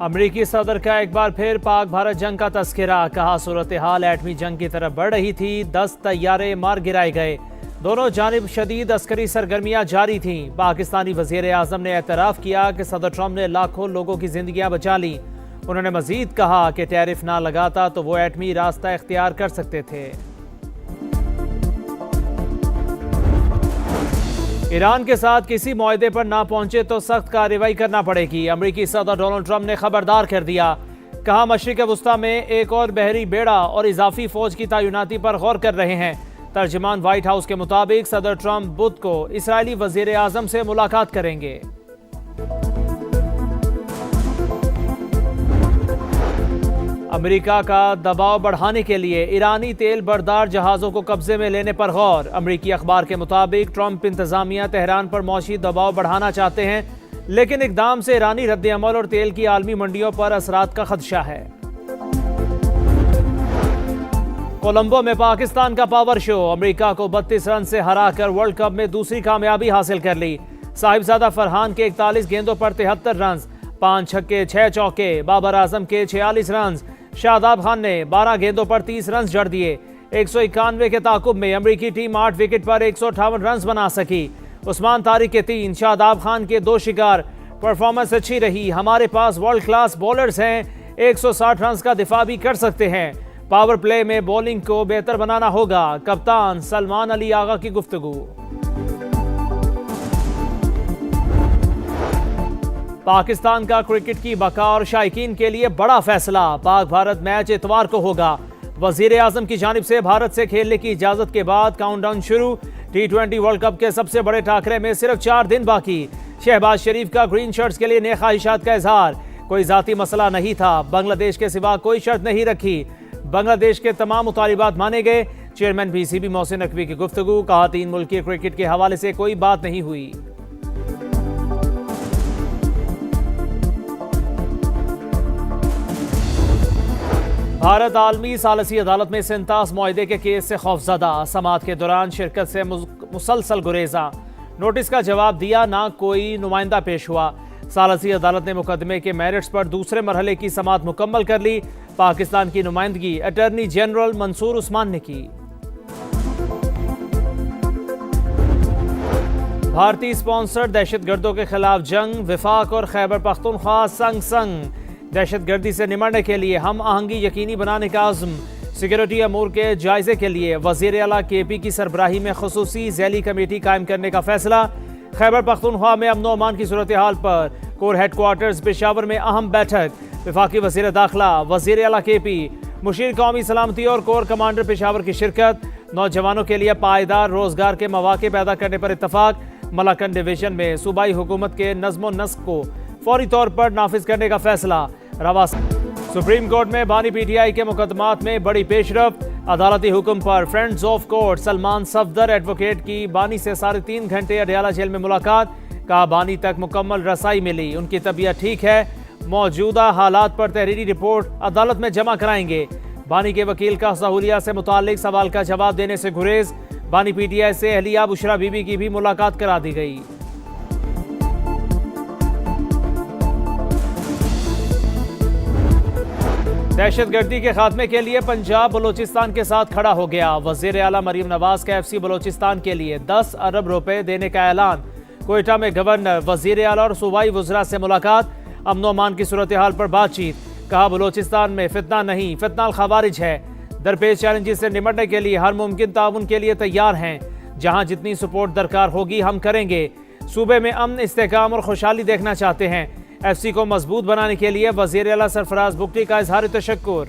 अमरीकी सदर का एक बार फिर पाक भारत जंग का तस्करा। कहा सूरत हाल एटमी जंग की तरफ बढ़ रही थी, 10 तैयारे मार गिराए गए। दोनों जानिब शदीद अस्करी सरगर्मियां जारी थीं। पाकिस्तानी वजीर आजम ने एतराफ़ किया कि सदर ट्रंप ने लाखों लोगों की जिंदगियां बचा ली। उन्होंने मजीद कहा कि टैरिफ ना लगाता तो वो एटमी रास्ता इख्तियार कर सकते थे। ईरान के साथ किसी मुआहदे पर ना पहुंचे तो सख्त कार्रवाई करना पड़ेगी। अमरीकी सदर डोनाल्ड ट्रंप ने खबरदार कर दिया। कहा मशरिक वस्ता में एक और बहरी बेड़ा और इजाफी फौज की तैनाती पर गौर कर रहे हैं। तर्जमान व्हाइट हाउस के मुताबिक सदर ट्रंप बुध को इसराइली वजीर आजम से मुलाकात करेंगे। अमेरिका का दबाव बढ़ाने के लिए ईरानी तेल बरदार जहाज़ों को कब्जे में लेने पर गौर। अमरीकी अखबार के मुताबिक ट्रंप इंतजामिया तेहरान पर मौशी दबाव बढ़ाना चाहते हैं, लेकिन इकदाम से ईरानी रद्द-ए-अमल और तेल की आलमी मंडियों पर असरात का खदशा है। कोलंबो में पाकिस्तान का पावर शो। अमेरिका को 32 रन से हराकर वर्ल्ड कप में दूसरी कामयाबी हासिल कर ली। साहिबजादा फरहान के 41 गेंदों पर 73 रन, 5 छक्के 6 चौके। बाबर आजम के 46 रन। शादाब खान ने 12 गेंदों पर 30 रन जड़ दिए। 191 के ताकुब में अमरीकी टीम 8 विकेट पर 158 रन बना सकी। उस्मान तारिक के 3, शादाब खान के 2 शिकार। परफॉर्मेंस अच्छी रही। हमारे पास वर्ल्ड क्लास बॉलर्स हैं, 160 रन का दिफा भी कर सकते हैं। पावर प्ले में बॉलिंग को बेहतर बनाना होगा। कप्तान सलमान अली आगा की गुफ्तगू। पाकिस्तान का क्रिकेट की बका और शायकीन के लिए बड़ा फैसला। पाक भारत मैच इतवार को होगा। वजीर आजम की जानिब से भारत से खेलने की इजाजत के बाद काउंटडाउन शुरू। T20 वर्ल्ड कप के सबसे बड़े टाकरे में सिर्फ 4 दिन बाकी। शहबाज शरीफ का ग्रीन शर्ट्स के लिए नेक ख्वाहिशात का इजहार। कोई जाती मसला नहीं था। बांग्लादेश के सिवा कोई शर्त नहीं रखी। बांग्लादेश के तमाम मुतालिबात माने गए। चेयरमैन PCB मोहसिन नकवी की गुफ्तगू। कहा 3 मुल्की क्रिकेट के हवाले से कोई बात नहीं हुई। भारत आलमी सालसी अदालत में सिंतास मुआहदे के केस से खौफजदा। समाअत के दौरान शिरकत से मुसलसल गुरेजा। नोटिस का जवाब दिया, ना कोई नुमाइंदा पेश हुआ। सालसी अदालत ने मुकदमे के मेरिट्स पर दूसरे मरहले की समाअत मुकम्मल कर ली। पाकिस्तान की नुमाइंदगी अटॉर्नी जनरल मंसूर उस्मान ने की। भारतीय स्पॉन्सर्ड दहशतगर्दों के खिलाफ जंग। विफाक और खैबर पख्तूनख्वा संग संग। दहशतगर्दी से निमटने के लिए हम आहंगी यकीनी बनाने का आज़म। सिक्योरिटी अमूर के जायजे के लिए वज़ीर आला KP की सरबराही में खुसूसी ज़ैली कमेटी कायम करने का फैसला। खैबर पख्तूनख्वा में अमन अमान की सूरत हाल पर कोर हेडक्वार्टर्स पेशावर में अहम बैठक। वफाकी वज़ीर दाखिला, वज़ीर आला KP, मुशीर कौमी सलामती और कोर कमांडर पेशावर की शिरकत। नौजवानों के लिए पायदार रोजगार के मौके पैदा करने पर इत्तफाक। मलाकन डिवीजन में सूबाई हुकूमत के नज़्म नस्क को फौरी तौर पर नाफिज करने का फैसला। रवा सुप्रीम कोर्ट में बानी PTI के मुकदमात में बड़ी पेशरफ्त। अदालती हुक्म पर friends of court Salman Safdar advocate की बानी से 3.5 घंटे अडयाला जेल में मुलाकात। कहा बानी तक मुकम्मल रसाई मिली, उनकी तबीयत ठीक है। मौजूदा हालात पर तहरीरी रिपोर्ट अदालत में जमा कराएंगे। बानी के वकील का सहूलिया से मुतालिक सवाल का जवाब देने से गुरेज। बानी PTI से अहलिया बुशरा बीबी की भी मुलाकात करा दी गई। दहशतगर्दी के खात्मे के लिए पंजाब बलोचिस्तान के साथ खड़ा हो गया। वज़ीर आला मरीम नवाज का FC बलोचिस्तान के लिए 10 अरब रुपए देने का ऐलान। कोयटा में गवर्नर, वज़ीर आला और सूबाई वज़रा से मुलाकात। अमन अमान की सूरत हाल पर बातचीत। कहा बलोचिस्तान में फितना नहीं, फितना खवारिज है। दरपेश चैलेंजेस से निमटने के लिए हर मुमकिन ताउन के लिए तैयार हैं। जहां जितनी सपोर्ट दरकार होगी हम करेंगे। सूबे में अमन, इस्तेहकाम और खुशहाली देखना चाहते हैं। FC को मजबूत बनाने के लिए वज़ीर आला सरफराज बुगटी का इजहार तशक्कुर।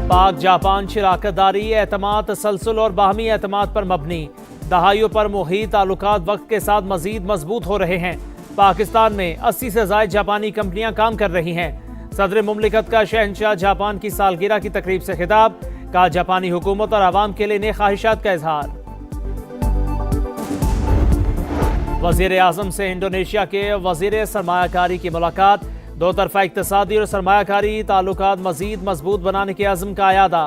पाक जापान शराकतदारी एतमाद, तसलसल और बाहमी एतमाद पर मबनी। दहाइयों पर मुहीत ताल्लुकात वक्त के साथ मजीद मजबूत हो रहे हैं। पाकिस्तान में 80 से ज़ायद जापानी कंपनियां काम कर रही हैं। सदर मुमलिकत का शहंशाह जापान की सालगिरह की तकरीब से खिताब। कहा जापानी हुकूमत और आवाम के लिए नेक ख्वाहिशात का इजहार। वज़ीर आज़म से इंडोनेशिया के वज़ीर सरमायाकारी की मुलाकात। दो तरफा इक्तिसादी और सरमायाकारी ताल्लुकात मजीद मजबूत बनाने के अज़्म का अयादा।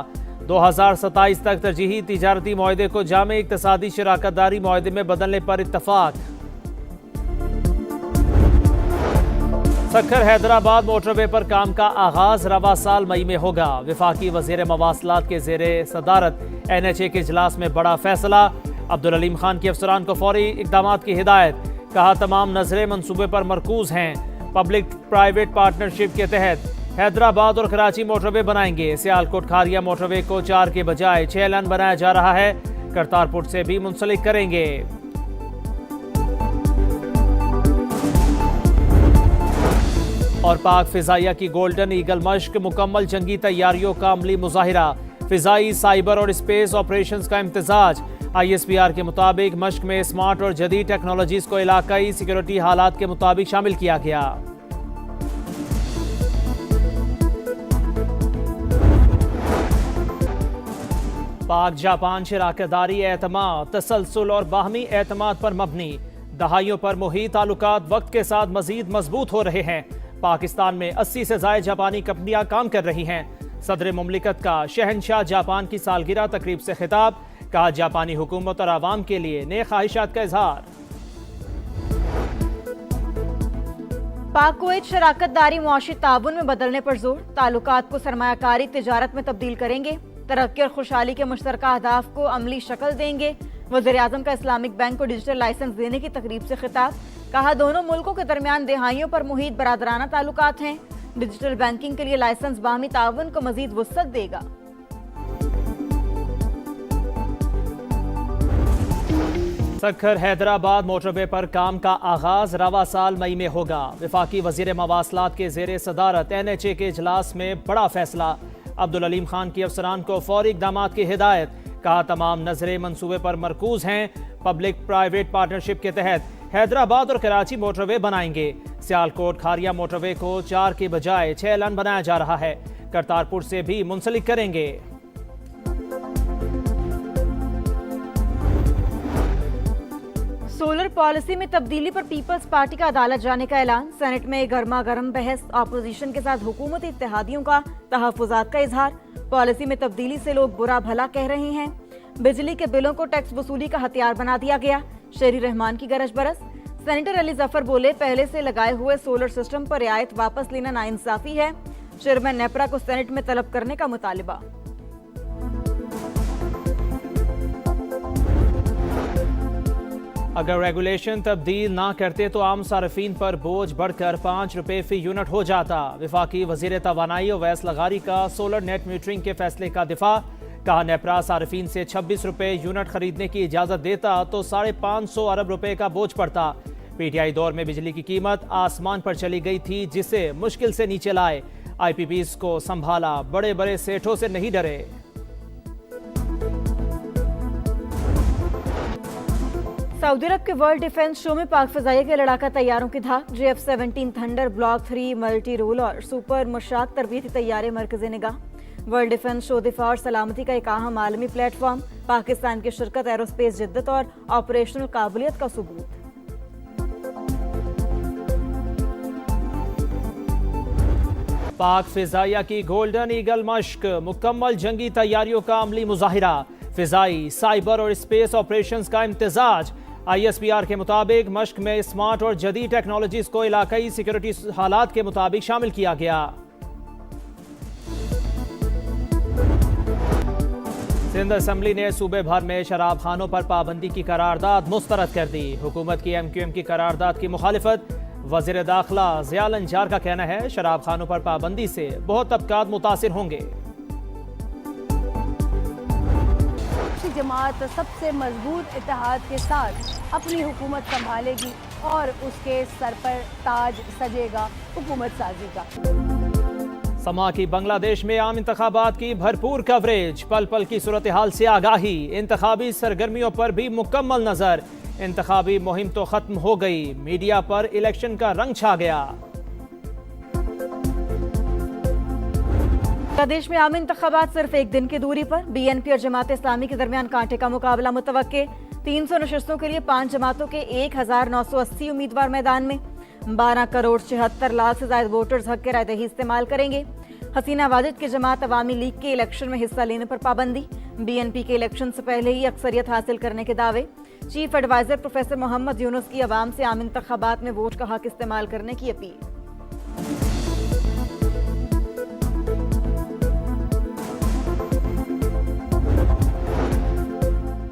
2027 तक तरजीही तिजारती मुआहदे को जामे इक्तसादी शराकत दारी मुआहदे में बदलने पर इत्तफाक। सक्खर हैदराबाद मोटरवे पर काम का आगाज रवा साल मई में होगा। वफाकी वजीर मवासलात के जेरे सदारत NHA के इजलास में बड़ा फैसला। अब्दुल अलीम खान के अफसरान को फौरी इकदाम की हिदायत। कहा तमाम नजरें मंसूबे पर मरकूज हैं। पब्लिक प्राइवेट पार्टनरशिप के तहत हैदराबाद और कराची मोटरवे बनाएंगे। सियालकोट खारिया मोटरवे को 4 के बजाय 6 लेन बनाया जा रहा है। करतारपुर से भी मुंसलिक करेंगे। और पाक फिजाइया की गोल्डन ईगल मश्क, मुकम्मल जंगी तैयारियों का अमली मुजाहिरा। फिजाई, साइबर और स्पेस ऑपरेशंस का इम्तिजाज। ISPR के मुताबिक मश्क में स्मार्ट और जदीद टेक्नोलॉजीज को इलाकाई सिक्योरिटी हालात के मुताबिक शामिल किया गया। पाक जापान शराकतदारी एतमाद, तसलसल और बाहमी एतमाद पर मबनी। दहाइयों पर मुही ताल्लुकात वक्त के साथ मजीद मजबूत हो रहे हैं। पाकिस्तान में 80 से ज्यादा जापानी कंपनियां काम कर रही हैं। सदर मुमलिकत का शहनशाह जापान की सालगिरह तकरीब से खिताब। कहा जापानी हुकूमत और आवाम के लिए नए ख्वाहिशात का इजहार। पाक कुवैत शराकत दारी मुआशी ताउन में बदलने पर जोर। ताल्लुकात को सरमायाकारी तिजारत में तब्दील करेंगे। तरक्की और खुशहाली के मुश्तरका अहदाफ को अमली शक्ल देंगे। वज़ीर-ए-आज़म का इस्लामिक बैंक को डिजिटल लाइसेंस देने की तकरीब से खिताब। कहा दोनों मुल्कों के दरमियान दहाइयों पर मुहित बरादराना ताल्लुकात हैं। डिजिटल बैंकिंग के लिए लाइसेंस बाहमी ताउन को मजीद वुसअत देगा। सक्खर हैदराबाद मोटरवे पर काम का आगाज रवा साल मई में होगा। वफाकी वजीर मवासलात के जेरे सदारत NHA के इजलास में बड़ा फैसला। अब्दुल अलीम खान की अफसरान को फौरी इकदाम की हिदायत। कहा तमाम नजरें मंसूबे पर मरकूज हैं। पब्लिक प्राइवेट पार्टनरशिप के तहत हैदराबाद और कराची मोटरवे बनाएंगे। सियालकोट खारिया मोटरवे को 4 के बजाय 6 लेन बनाया जा रहा है। करतारपुर से भी मुंसलिक करेंगे। सोलर पॉलिसी में तब्दीली पर पीपल्स पार्टी का अदालत जाने का ऐलान। सेनेट में गर्मा गर्म बहस। अपोजिशन के साथ हुकूमती इत्तेहादियों का तहफ़्फ़ुज़ात का इजहार। पॉलिसी में तब्दीली से लोग बुरा भला कह रहे हैं। बिजली के बिलों को टैक्स वसूली का हथियार बना दिया गया। शेरी रहमान की गरज बरस। सेनेटर अली जफर बोले पहले से लगाए हुए सोलर सिस्टम पर रियायत वापस लेना नाइंसाफी है। चेयरमैन नेपरा को सेनेट में तलब करने का मुतालिबा। अगर रेगुलेशन तब्दील ना करते तो आम सार्फिन पर बोझ बढ़कर 5 रुपए फी यूनिट हो जाता। वफाकी वजीर तवानाई अवैस लगारी का सोलर नेट मीटरिंग के फैसले का दिफा। कहा नेपरा सार्फिन से 26 रुपए यूनिट खरीदने की इजाजत देता तो 550 अरब रुपए का बोझ पड़ता। PTI दौर में बिजली की कीमत आसमान पर चली गई थी, जिसे मुश्किल से नीचे लाए। IPPs को संभाला, बड़े बड़े सेठों से नहीं डरे। सऊदी अरब के वर्ल्ड डिफेंस शो में पाक फिजाइया के लड़ाका तैयारों की धाक। JF-17 thunder, block 3 multi role और सुपर मुशाक तरबीती तैयारे मरकज़े निगाह। वर्ल्ड डिफेंस शो दिफा और सलामती का एक अहम आलमी प्लेटफॉर्म। पाकिस्तान की शिरकत एरोस्पेस जिद्दत और ऑपरेशनल काबिलियत का सबूत। पाक फिजाइया की गोल्डन ईगल मश्क, मुकम्मल जंगी तैयारियों का अमली मुजाहिरा। फिजाई, साइबर और स्पेस ऑपरेशंस का इम्तिजाज। ISPR के मुताबिक मश्क में स्मार्ट और जदीद टेक्नोलॉजीज को इलाकाई सिक्योरिटी हालात के मुताबिक शामिल किया गया। सिंध असम्बली ने सूबे भर में शराब खानों पर पाबंदी की करारदाद मुस्तरद कर दी। हुकूमत की MQM की करारदाद की मुखालिफत। वज़ीर दाखिला ज़ियाल अंजार का कहना है शराब खानों पर पाबंदी से बहुत तबकात मुतासिर होंगे। जमात सबसे मजबूत इत्तेहाद के साथ अपनी हुकूमत संभालेगी और उसके सर पर ताज सजेगा हुकूमत साजी का। समा की बांग्लादेश में आम इंतखाबात की भरपूर कवरेज। पल पल की सूरत हाल से आगाही। इंतखाबी सरगर्मियों पर भी मुकम्मल नजर। इंतखाबी मुहिम तो खत्म हो गई, मीडिया पर इलेक्शन का रंग छा गया। प्रदेश में आम इंतखाबात सिर्फ एक दिन की दूरी पर। BNP और जमात इस्लामी के दरमियान कांटे का मुकाबला मुतवक्के। 300 नशस्तों के लिए 5 जमातों के 1980 उम्मीदवार मैदान में। 12 करोड़ 76 लाख से ज्यादा वोटर्स हक के राय दही इस्तेमाल करेंगे। हसीना वाजिद की जमात अवामी लीग के इलेक्शन में हिस्सा लेने पर पाबंदी, बीएनपी के इलेक्शन से पहले ही अक्सरियत हासिल करने के दावे। Chief adviser professor Mohammad Yunus की अवाम से आम इंतखाबात में वोट का हक इस्तेमाल करने की अपील।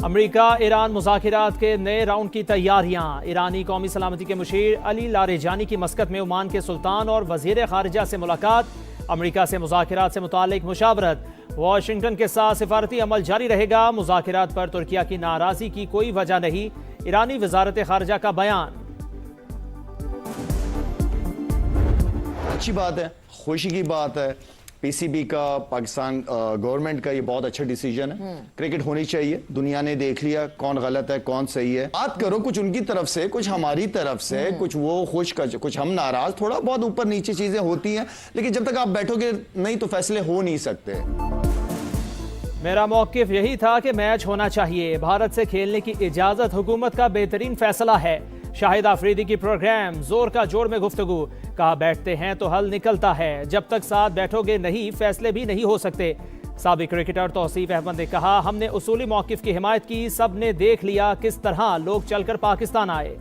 अमेरिका ईरान मुज़ाकिरात के नए राउंड की तैयारियां। ईरानी कौमी सलामती के मुशीर अली लारेजानी की मस्कत में ओमान के सुल्तान और वज़ीर ख़ारिजा से मुलाकात। अमेरिका से मुज़ाकिरात से मुतालिक मुशावरत। वाशिंगटन के साथ सिफारती अमल जारी रहेगा। मुज़ाकिरात पर तुर्किया की नाराज़गी की कोई वजह नहीं, ईरानी वज़ारत ख़ारिजा का बयान। अच्छी बात है, खुशी की बात है। पीसीबी का, पाकिस्तान गवर्नमेंट का ये बहुत अच्छा डिसीजन है। क्रिकेट होनी चाहिए। दुनिया ने देख लिया कौन गलत है कौन सही है। बात करो कुछ उनकी तरफ से, कुछ हमारी तरफ से, कुछ वो खुश, कुछ हम नाराज, थोड़ा बहुत ऊपर नीचे चीजें होती हैं, लेकिन जब तक आप बैठोगे नहीं तो फैसले हो नहीं सकते। मेरा मौक़िफ़ यही था कि मैच होना चाहिए। भारत से खेलने की इजाज़त हुकूमत का बेहतरीन फैसला है। शाहिद आफरीदी की प्रोग्राम जोर का जोर में गुफ्तगू। कहा बैठते हैं तो हल निकलता है, जब तक साथ बैठोगे नहीं फैसले भी नहीं हो सकते। साबिक क्रिकेटर तौसीफ अहमद ने कहा हमने उसूली मौक़िफ़ की हिमायत की, सब ने देख लिया किस तरह लोग चलकर पाकिस्तान आए।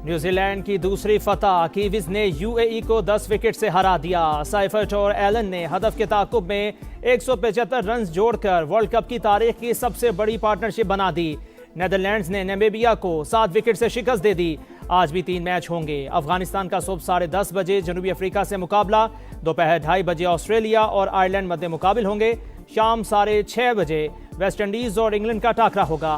न्यूजीलैंड की दूसरी फतह, कीवीज ने यूएई को 10 विकेट से हरा दिया। साइफर्ट और एलन ने हदफ के ताकुब में 175 रन जोड़कर वर्ल्ड कप की तारीख की सबसे बड़ी पार्टनरशिप बना दी। नेदरलैंड्स ने नामीबिया को 7 विकेट से शिकस्त दे दी। आज भी 3 मैच होंगे। अफगानिस्तान का सुबह 10:30 बजे जनूबी अफ्रीका से मुकाबला, दोपहर 2:30 बजे ऑस्ट्रेलिया और आयरलैंड मध्य मुकाबिल होंगे। शाम 6:30 बजे वेस्ट इंडीज और इंग्लैंड का टाकरा होगा।